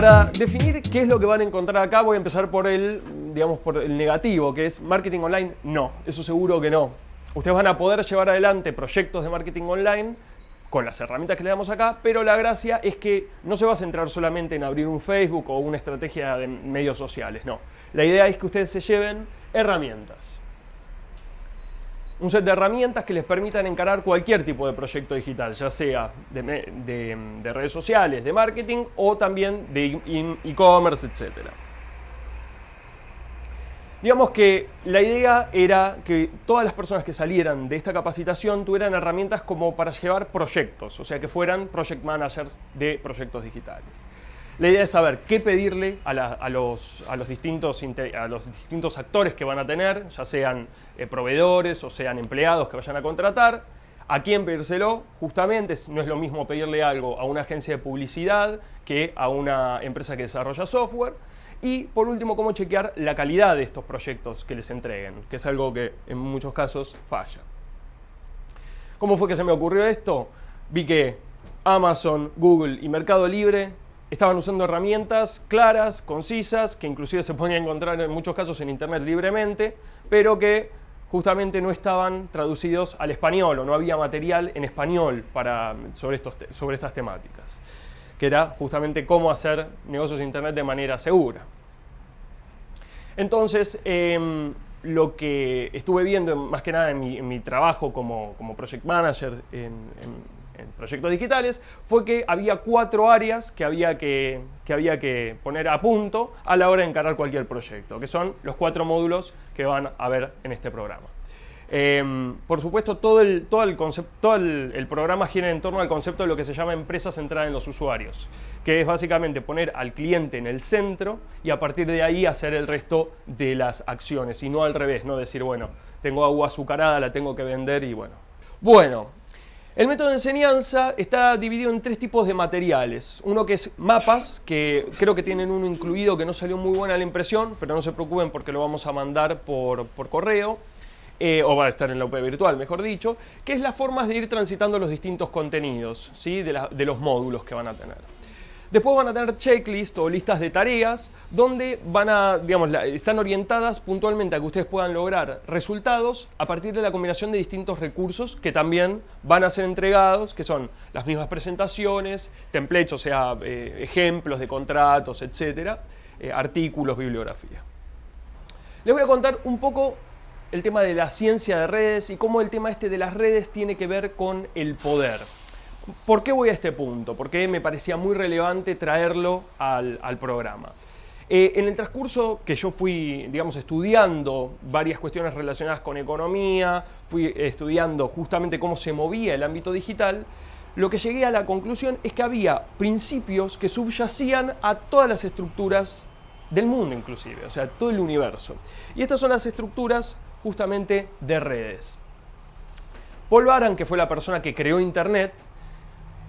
Para definir qué es lo que van a encontrar acá, voy a empezar por por el negativo, que es marketing online. No, eso seguro que no. Ustedes van a poder llevar adelante proyectos de marketing online con las herramientas que le damos acá, pero la gracia es que no se va a centrar solamente en abrir un Facebook o una estrategia de medios sociales, no. La idea es que ustedes se lleven herramientas. Un set de herramientas que les permitan encarar cualquier tipo de proyecto digital, ya sea de redes sociales, de marketing o también de e-commerce, etc. Digamos que la idea era que todas las personas que salieran de esta capacitación tuvieran herramientas como para llevar proyectos, o sea que fueran project managers de proyectos digitales. La idea es saber qué pedirle a los distintos actores que van a tener, ya sean proveedores o sean empleados que vayan a contratar, a quién pedírselo. Justamente no es lo mismo pedirle algo a una agencia de publicidad que a una empresa que desarrolla software. Y por último, cómo chequear la calidad de estos proyectos que les entreguen, que es algo que en muchos casos falla. ¿Cómo fue que se me ocurrió esto? Vi que Amazon, Google y Mercado Libre estaban usando herramientas claras, concisas, que inclusive se podían encontrar en muchos casos en internet libremente, pero que justamente no estaban traducidos al español o no había material en español sobre estas temáticas, que era justamente cómo hacer negocios en internet de manera segura. Entonces, lo que estuve viendo más que nada en mi trabajo como project manager en proyectos digitales fue que había 4 áreas que había que poner a punto a la hora de encarar cualquier proyecto, que son los 4 módulos que van a ver en este programa. Por supuesto, todo el programa gira en torno al concepto de lo que se llama empresa centrada en los usuarios, que es básicamente poner al cliente en el centro y a partir de ahí hacer el resto de las acciones, y no al revés, no decir, bueno, tengo agua azucarada, la tengo que vender y bueno. El método de enseñanza está dividido en 3 tipos de materiales. Uno que es mapas, que creo que tienen uno incluido que no salió muy buena la impresión, pero no se preocupen porque lo vamos a mandar por correo. O va a estar en la UP virtual, mejor dicho, que es las formas de ir transitando los distintos contenidos, ¿sí? de los módulos que van a tener. Después van a tener checklists o listas de tareas donde están orientadas puntualmente a que ustedes puedan lograr resultados a partir de la combinación de distintos recursos que también van a ser entregados, que son las mismas presentaciones, templates, o sea, ejemplos de contratos, etcétera, artículos, bibliografía. Les voy a contar un poco el tema de la ciencia de redes y cómo el tema de las redes tiene que ver con el poder. ¿Por qué voy a este punto? Porque me parecía muy relevante traerlo al programa. En el transcurso que yo fui, estudiando varias cuestiones relacionadas con economía, fui estudiando justamente cómo se movía el ámbito digital, lo que llegué a la conclusión es que había principios que subyacían a todas las estructuras del mundo inclusive, o sea, todo el universo. Y estas son las estructuras justamente de redes. Paul Baran, que fue la persona que creó Internet,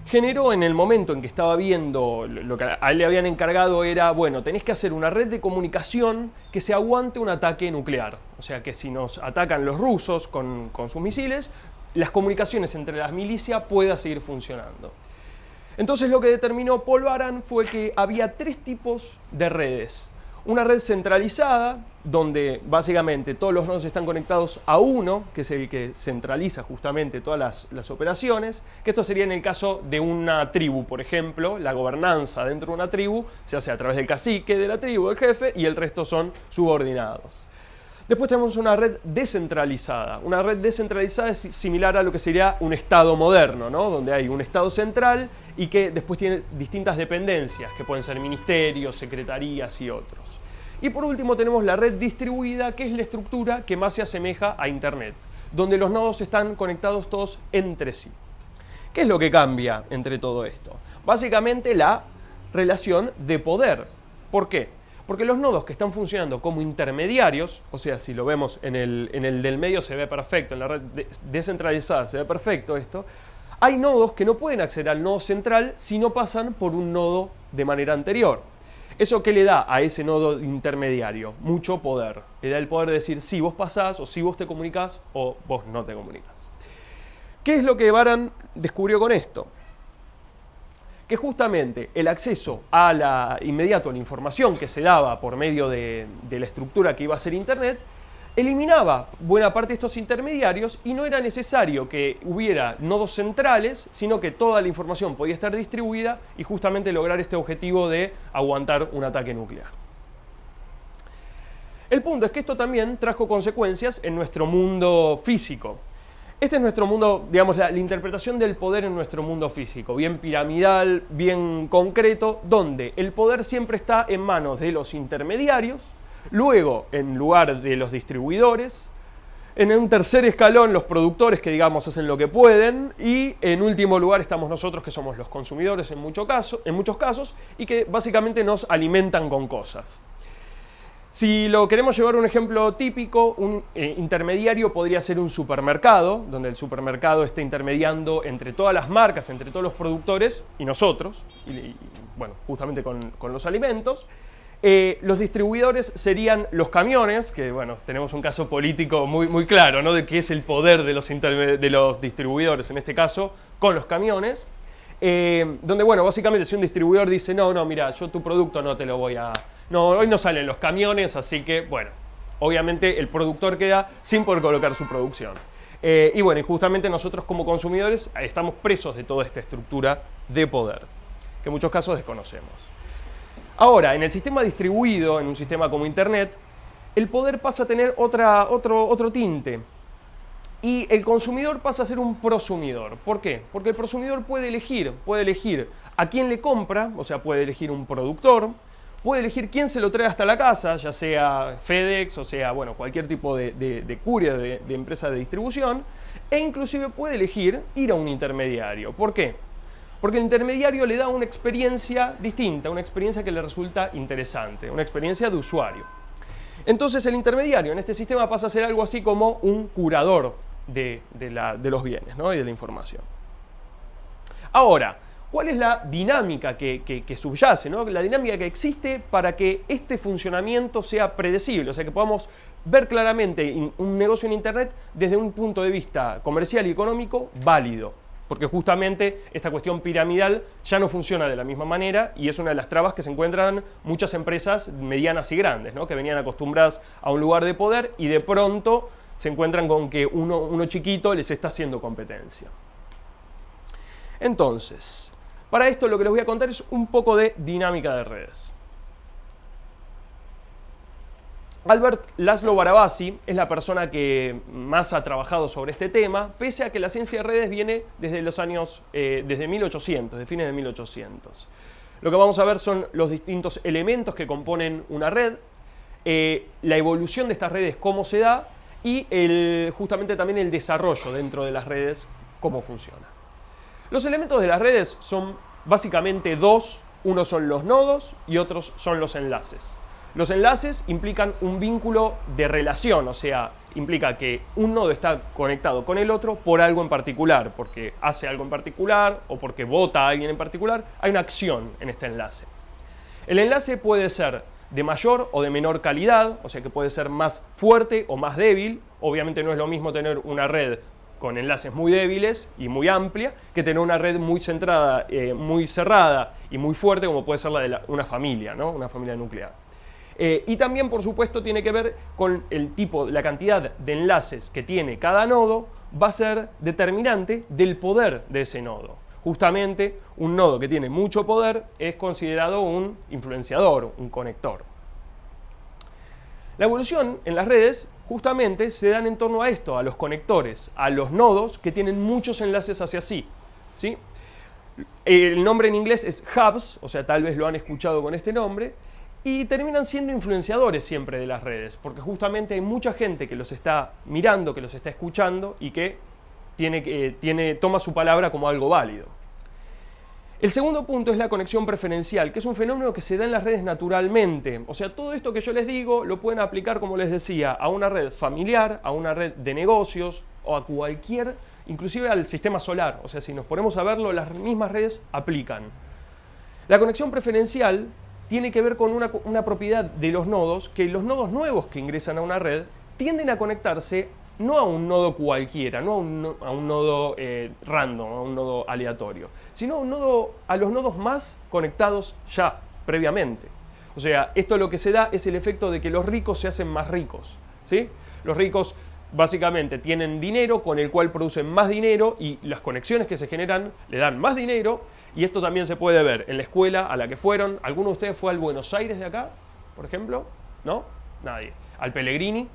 generó en el momento en que estaba viendo, lo que a él le habían encargado era, bueno, tenés que hacer una red de comunicación que se aguante un ataque nuclear. O sea, que si nos atacan los rusos con sus misiles, las comunicaciones entre las milicias puedan seguir funcionando. Entonces lo que determinó Paul Baran fue que había 3 tipos de redes. Una red centralizada, donde básicamente todos los nodos están conectados a uno, que es el que centraliza justamente todas las operaciones, que esto sería en el caso de una tribu, por ejemplo, la gobernanza dentro de una tribu se hace a través del cacique de la tribu, del jefe, y el resto son subordinados. Después tenemos una red descentralizada. Una red descentralizada es similar a lo que sería un estado moderno, ¿no? Donde hay un estado central y que después tiene distintas dependencias, que pueden ser ministerios, secretarías y otros. Y por último tenemos la red distribuida, que es la estructura que más se asemeja a Internet, donde los nodos están conectados todos entre sí. ¿Qué es lo que cambia entre todo esto? Básicamente la relación de poder. ¿Por qué? Porque los nodos que están funcionando como intermediarios, o sea, si lo vemos en el del medio se ve perfecto, en la red descentralizada se ve perfecto esto, hay nodos que no pueden acceder al nodo central si no pasan por un nodo de manera anterior. ¿Eso qué le da a ese nodo intermediario? Mucho poder. Le da el poder de decir si vos pasás, o si vos te comunicás, o vos no te comunicás. ¿Qué es lo que Baran descubrió con esto? que justamente el acceso inmediato a la información que se daba por medio de la estructura que iba a ser Internet, eliminaba buena parte de estos intermediarios y no era necesario que hubiera nodos centrales, sino que toda la información podía estar distribuida y justamente lograr este objetivo de aguantar un ataque nuclear. El punto es que esto también trajo consecuencias en nuestro mundo físico. Este es nuestro mundo, digamos, la interpretación del poder en nuestro mundo físico, bien piramidal, bien concreto, donde el poder siempre está en manos de los intermediarios, luego en lugar de los distribuidores, en un tercer escalón los productores que, digamos, hacen lo que pueden, y en último lugar estamos nosotros que somos los consumidores en muchos casos y que básicamente nos alimentan con cosas. Si lo queremos llevar a un ejemplo típico, un intermediario podría ser un supermercado, donde el supermercado está intermediando entre todas las marcas, entre todos los productores y nosotros, y bueno, justamente con los alimentos. Los distribuidores serían los camiones, que bueno, tenemos un caso político muy claro, ¿no? De qué es el poder de los distribuidores, en este caso, con los camiones. Donde, bueno, básicamente si un distribuidor dice, no, mira, yo tu producto no te lo voy a... No, hoy no salen los camiones, así que, bueno, obviamente el productor queda sin poder colocar su producción. Y bueno, y justamente nosotros como consumidores estamos presos de toda esta estructura de poder, que en muchos casos desconocemos. Ahora, en el sistema distribuido, en un sistema como Internet, el poder pasa a tener otro tinte. Y el consumidor pasa a ser un prosumidor. ¿Por qué? Porque el prosumidor puede elegir a quién le compra, o sea, puede elegir un productor, puede elegir quién se lo trae hasta la casa, ya sea FedEx, o sea, bueno, cualquier tipo de courier, de empresa de distribución, e inclusive puede elegir ir a un intermediario. ¿Por qué? Porque el intermediario le da una experiencia distinta, una experiencia que le resulta interesante, una experiencia de usuario. Entonces el intermediario en este sistema pasa a ser algo así como un curador de los bienes, ¿no? Y de la información. Ahora, ¿cuál es la dinámica que subyace, ¿no? La dinámica que existe para que este funcionamiento sea predecible, o sea, que podamos ver claramente un negocio en Internet desde un punto de vista comercial y económico válido? Porque justamente esta cuestión piramidal ya no funciona de la misma manera y es una de las trabas que se encuentran muchas empresas medianas y grandes, ¿no? Que venían acostumbradas a un lugar de poder y de pronto se encuentran con que uno chiquito les está haciendo competencia. Entonces, para esto lo que les voy a contar es un poco de dinámica de redes. Albert Laszlo Barabasi es la persona que más ha trabajado sobre este tema, pese a que la ciencia de redes viene desde los años, desde 1800, de fines de 1800. Lo que vamos a ver son los distintos elementos que componen una red, la evolución de estas redes, cómo se da, y justamente también el desarrollo dentro de las redes, cómo funciona. Los elementos de las redes son básicamente dos, uno son los nodos y otros son los enlaces. Los enlaces implican un vínculo de relación, o sea, implica que un nodo está conectado con el otro por algo en particular, porque hace algo en particular o porque vota a alguien en particular. Hay una acción en este enlace. El enlace puede ser de mayor o de menor calidad, o sea que puede ser más fuerte o más débil. Obviamente no es lo mismo tener una red con enlaces muy débiles y muy amplia que tener una red muy centrada, muy cerrada y muy fuerte como puede ser la de una familia, ¿no? Una familia nuclear. Y también, por supuesto, tiene que ver con el tipo, la cantidad de enlaces que tiene cada nodo va a ser determinante del poder de ese nodo. Justamente, un nodo que tiene mucho poder es considerado un influenciador, un conector. La evolución en las redes justamente se dan en torno a esto, a los conectores, a los nodos que tienen muchos enlaces hacia sí, ¿sí? El nombre en inglés es hubs, o sea, tal vez lo han escuchado con este nombre, y terminan siendo influenciadores siempre de las redes, porque justamente hay mucha gente que los está mirando, que los está escuchando y que toma su palabra como algo válido. El segundo punto es la conexión preferencial, que es un fenómeno que se da en las redes naturalmente. O sea, todo esto que yo les digo lo pueden aplicar, como les decía, a una red familiar, a una red de negocios o a cualquier, inclusive al sistema solar. O sea, si nos ponemos a verlo, las mismas redes aplican. La conexión preferencial tiene que ver con una propiedad de los nodos, que los nodos nuevos que ingresan a una red tienden a conectarse no a un nodo cualquiera, no a un nodo random, a un nodo aleatorio, sino a los nodos más conectados ya, previamente. O sea, esto lo que se da es el efecto de que los ricos se hacen más ricos, ¿sí? Los ricos básicamente tienen dinero con el cual producen más dinero y las conexiones que se generan le dan más dinero, y esto también se puede ver en la escuela a la que fueron. ¿Alguno de ustedes fue al Buenos Aires de acá, por ejemplo? ¿No? Nadie. ¿Al Pellegrini?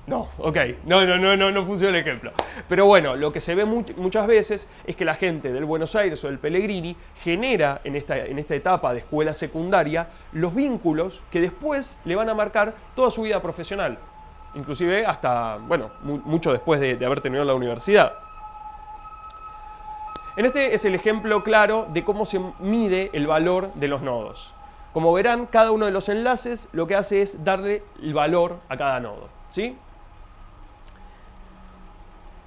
No, ok, no funciona el ejemplo. Pero bueno, lo que se ve muchas veces es que la gente del Buenos Aires o del Pellegrini genera en esta etapa de escuela secundaria los vínculos que después le van a marcar toda su vida profesional. Inclusive hasta, bueno, mucho después de haber terminado la universidad. En este es el ejemplo claro de cómo se mide el valor de los nodos. Como verán, cada uno de los enlaces lo que hace es darle el valor a cada nodo, ¿sí?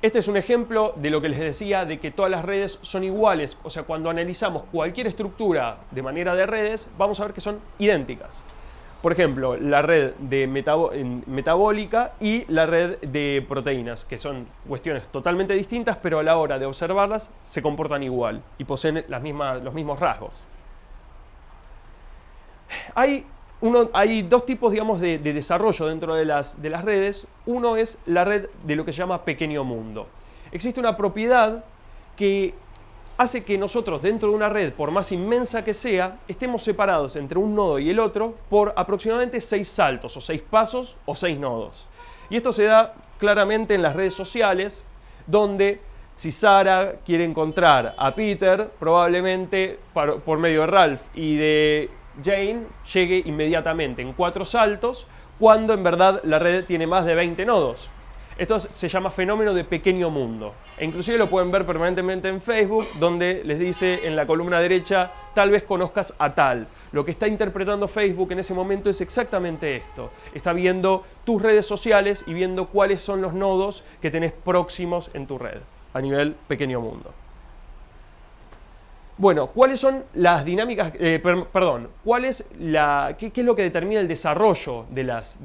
Este es un ejemplo de lo que les decía, de que todas las redes son iguales. O sea, cuando analizamos cualquier estructura de manera de redes, vamos a ver que son idénticas. Por ejemplo, la red de metabólica y la red de proteínas, que son cuestiones totalmente distintas, pero a la hora de observarlas se comportan igual y poseen los mismos rasgos. Hay dos tipos, digamos, de desarrollo dentro de las redes. Uno es la red de lo que se llama pequeño mundo. Existe una propiedad que hace que nosotros dentro de una red, por más inmensa que sea, estemos separados entre un nodo y el otro por aproximadamente 6 saltos, o 6 pasos, o 6 nodos. Y esto se da claramente en las redes sociales, donde si Sara quiere encontrar a Peter, probablemente por medio de Ralph y de Jane llegue inmediatamente en 4 saltos, cuando en verdad la red tiene más de 20 nodos. Esto se llama fenómeno de pequeño mundo. E inclusive lo pueden ver permanentemente en Facebook, donde les dice en la columna derecha, tal vez conozcas a tal. Lo que está interpretando Facebook en ese momento es exactamente esto. Está viendo tus redes sociales y viendo cuáles son los nodos que tenés próximos en tu red, a nivel pequeño mundo. Bueno, ¿cuáles son las dinámicas? ¿Qué es lo que determina el desarrollo de las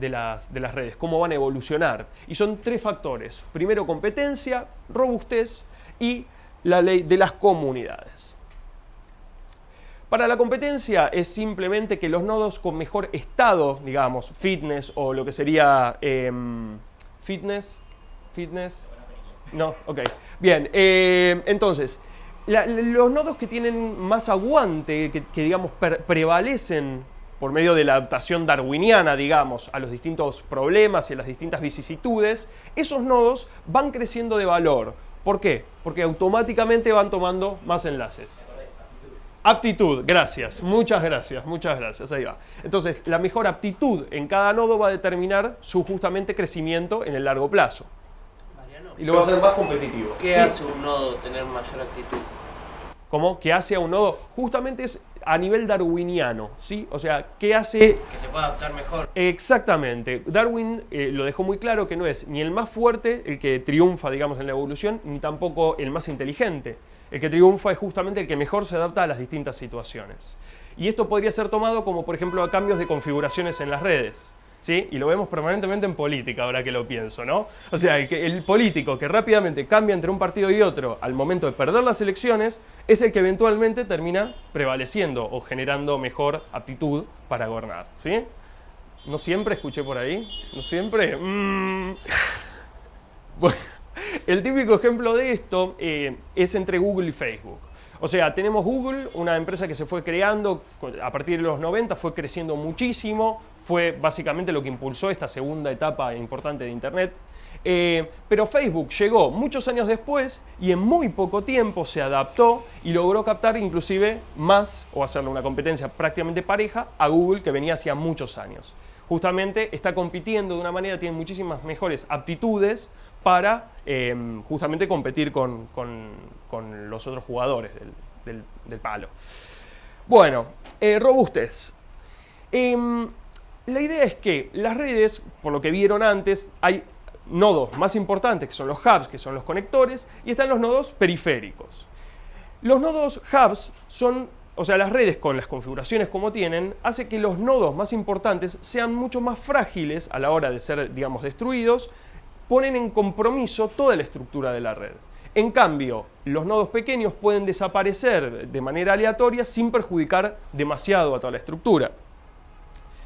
redes? ¿Cómo van a evolucionar? Y son 3 factores. Primero, competencia, robustez y la ley de las comunidades. Para la competencia es simplemente que los nodos con mejor estado, digamos, fitness o lo que sería fitness. No, ok. Bien, entonces, los nodos que tienen más aguante, que digamos prevalecen por medio de la adaptación darwiniana, digamos, a los distintos problemas y a las distintas vicisitudes, esos nodos van creciendo de valor. ¿Por qué? Porque automáticamente van tomando más enlaces. Aptitud, gracias, muchas gracias, ahí va. Entonces, la mejor aptitud en cada nodo va a determinar su justamente crecimiento en el largo plazo. Y lo va a hacer más competitivo. ¿Qué hace un nodo tener mayor aptitud? ¿Cómo? ¿Qué hace a un nodo? Justamente es a nivel darwiniano, ¿sí? O sea, ¿qué hace? Que se pueda adaptar mejor. Exactamente. Darwin lo dejó muy claro que no es ni el más fuerte el que triunfa, digamos, en la evolución, ni tampoco el más inteligente. El que triunfa es justamente el que mejor se adapta a las distintas situaciones. Y esto podría ser tomado como, por ejemplo, a cambios de configuraciones en las redes. ¿Sí? Y lo vemos permanentemente en política, ahora que lo pienso, ¿no? O sea, el político que rápidamente cambia entre un partido y otro al momento de perder las elecciones es el que eventualmente termina prevaleciendo o generando mejor aptitud para gobernar, ¿sí? No siempre, escuché por ahí, no siempre. Bueno, el típico ejemplo de esto es entre Google y Facebook. O sea, tenemos Google, una empresa que se fue creando a partir de los 90, fue creciendo muchísimo, fue básicamente lo que impulsó esta segunda etapa importante de Internet. Pero Facebook llegó muchos años después y en muy poco tiempo se adaptó y logró captar inclusive más, o hacerle una competencia prácticamente pareja, a Google, que venía hacía muchos años. Justamente está compitiendo de una manera, tiene muchísimas mejores aptitudes para justamente competir con los otros jugadores del palo. Bueno, robustez. La idea es que las redes, por lo que vieron antes, hay nodos más importantes, que son los hubs, que son los conectores, y están los nodos periféricos. Los nodos hubs son, o sea, las redes con las configuraciones como tienen, hace que los nodos más importantes sean mucho más frágiles a la hora de ser, digamos, destruidos, ponen en compromiso toda la estructura de la red. En cambio, los nodos pequeños pueden desaparecer de manera aleatoria sin perjudicar demasiado a toda la estructura.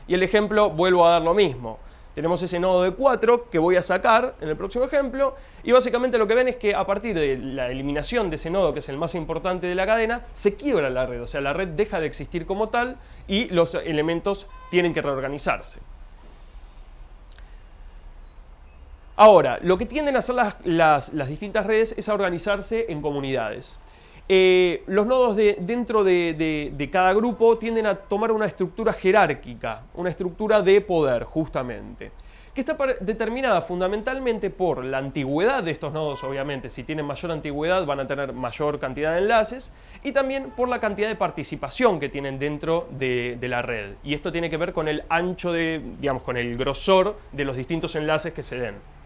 Y el ejemplo, vuelvo a dar lo mismo. Tenemos ese nodo de 4 que voy a sacar en el próximo ejemplo, y básicamente lo que ven es que a partir de la eliminación de ese nodo, que es el más importante de la cadena, se quiebra la red, o sea, la red deja de existir como tal y los elementos tienen que reorganizarse. Ahora, lo que tienden a hacer las distintas redes es a organizarse en comunidades. Los nodos dentro de cada grupo tienden a tomar una estructura jerárquica, una estructura de poder, justamente, que está determinada fundamentalmente por la antigüedad de estos nodos, obviamente. Si tienen mayor antigüedad van a tener mayor cantidad de enlaces, y también por la cantidad de participación que tienen dentro de la red. Y esto tiene que ver con el ancho digamos, con el grosor de los distintos enlaces que se den.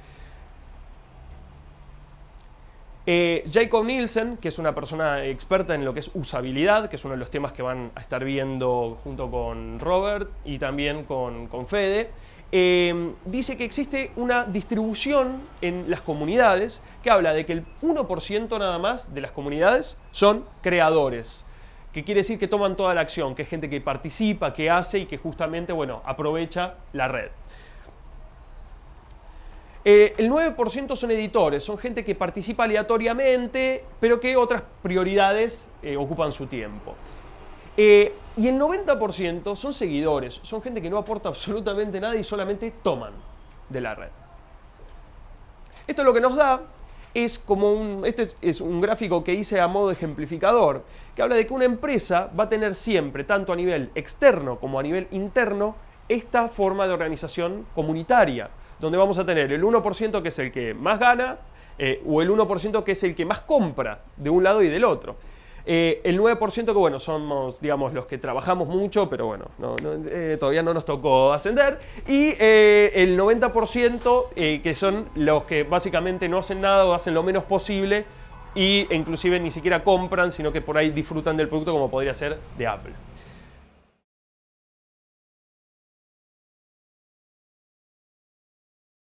Jakob Nielsen, que es una persona experta en lo que es usabilidad, que es uno de los temas que van a estar viendo junto con Robert y también con Fede, dice que existe una distribución en las comunidades que habla de que el 1% nada más de las comunidades son creadores, que quiere decir que toman toda la acción, que es gente que participa, que hace y que justamente, bueno, aprovecha la red. El 9% son editores, son gente que participa aleatoriamente, pero que otras prioridades ocupan su tiempo. Y el 90% son seguidores, son gente que no aporta absolutamente nada y solamente toman de la red. Esto lo que nos da es como este es un gráfico que hice a modo ejemplificador, que habla de que una empresa va a tener siempre, tanto a nivel externo como a nivel interno, esta forma de organización comunitaria, donde vamos a tener el 1% que es el que más gana, o el 1% que es el que más compra de un lado y del otro. El 9% que, bueno, somos, digamos, los que trabajamos mucho, pero bueno, todavía no nos tocó ascender. Y el 90% que son los que básicamente no hacen nada o hacen lo menos posible, e inclusive ni siquiera compran, sino que por ahí disfrutan del producto, como podría ser de Apple.